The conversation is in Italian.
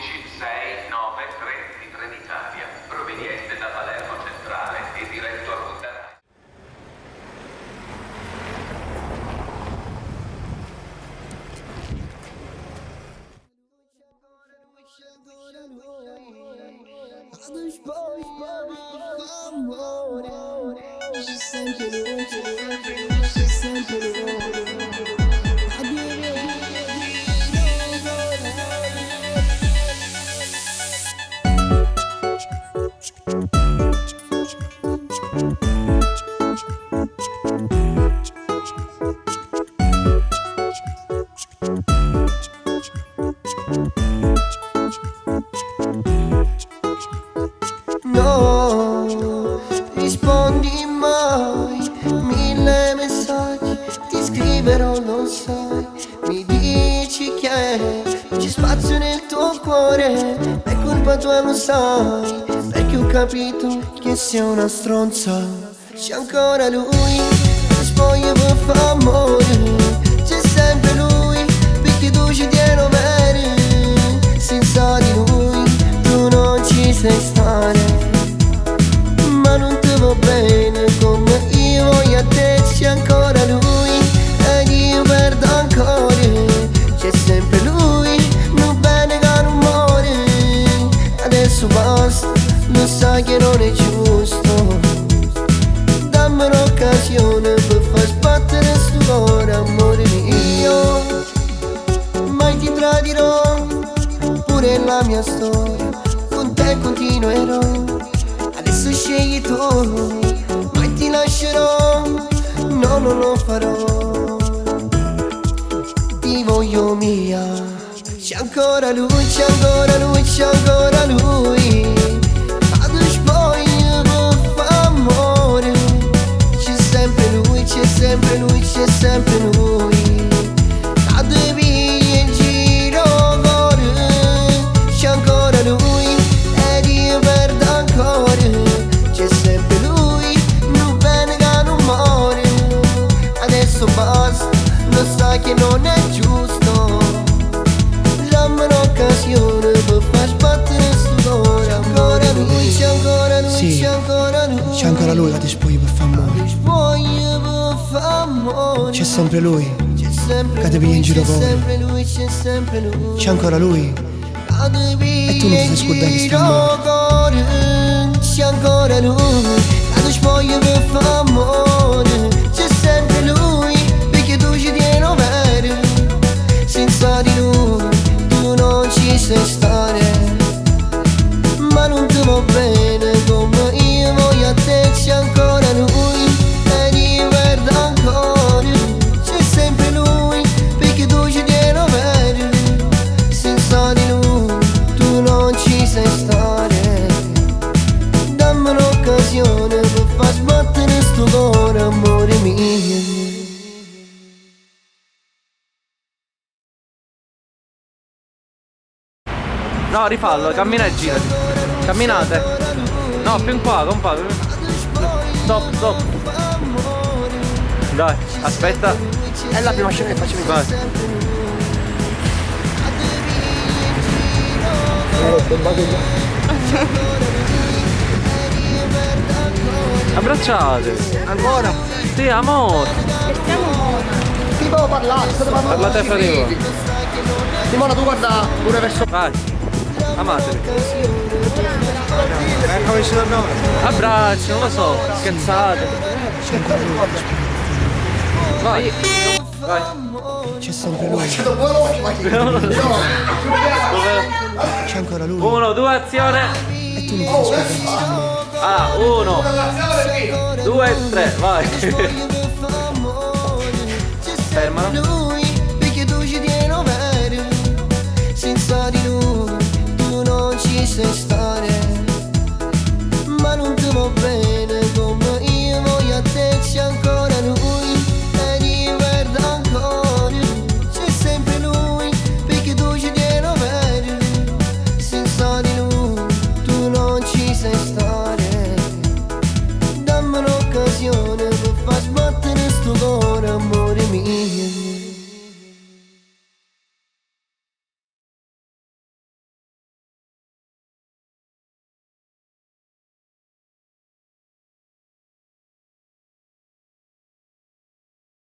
11693 di Trenitalia, proveniente da Palermo Centrale e diretto a Punta Rana. No, rispondi mai, 1000 messaggi ti scriverò, lo sai. Mi dici che non c'è spazio nel tuo cuore, è colpa tua, lo sai, perché ho capito che sei una stronza. C'è ancora lui, ti spoglio per fare amore, c'è sempre lui, perché tu ci tieni bene. Senza di lui tu non ci sai stare, ma non ti va bene come io voglio a te. C'è ancora lui ed io perdo ancora, c'è sempre lui, non bene che non muore. Adesso basta, lo sai che non è giusto, dammi un'occasione per far sbattere sto cuore, amore mio. Mai ti tradirò, pure la mia storia con te continuerò. Adesso scegli tu, mai ti lascerò, no, non lo farò. Ti voglio mia, c'è ancora lui, c'è ancora lui, c'è ancora lui. Vado spoglio per fare amore, c'è sempre lui, c'è sempre lui, c'è sempre lui. Vado via in giro cuore, c'è ancora lui ed io perdo ancora, c'è sempre lui, non bene che non muore. Adesso basta, lo sai che non è giusto, dammi un'occasione per far sbattere sto cuore. Ancora lui, c'è ancora lui, Sì, c'è ancora lui, c'è ancora lui, la ti spoglio per far amore. ti spoglio per fare amore. C'è sempre lui, C'è sempre che ti piglia in giro c'è fuori. sempre lui, c'è sempre lui. c'è ancora lui. E tu non ti sei scordato che sta amore. C'è ancora lui, quando spoglio per fare amore. C'è sempre lui, perché tu ci tieni bene. Senza di lui tu non ci sai stare, ma non ti va bene come io voglio a te. C'è ancora lui ed io perdo ancora, c'è sempre lui, perché tu ci tieni bene. Senza di lui tu non ci sai stare, dammi un'occasione per far sbattere sto cuore, amore mio. No, rifallo, cammina e girati. Camminate. No, più in qua, compa. Stop, stop. Dai, aspetta. È la prima scena che faccio in Vai. Abbracciate. Ancora? Sì, amore. Ti devo parlare, state parlando. Parlate fra di voi. Simona, tu guarda pure verso. Vai. Amatevi. Come ci dobbiamo? Abbracci, non lo so. Scherzate. C'è ancora lui, la ti spoglio. Vai. Vai. C'è sempre lui, c'è ancora lui. 1, 2, azione. E tu non ti sei scordato che sta amore. Ah, 1, 2, 3, vai. Fermalo. Lui, perché tu ci tieni bene. Senza di lui tu non ci sai stare, ma non ti va bene come io voglio a te. C'è ancora lui ed io perdo ancora, c'è sempre lui, perché tu ci tieni bene. Senza di lui tu non ci sai stare.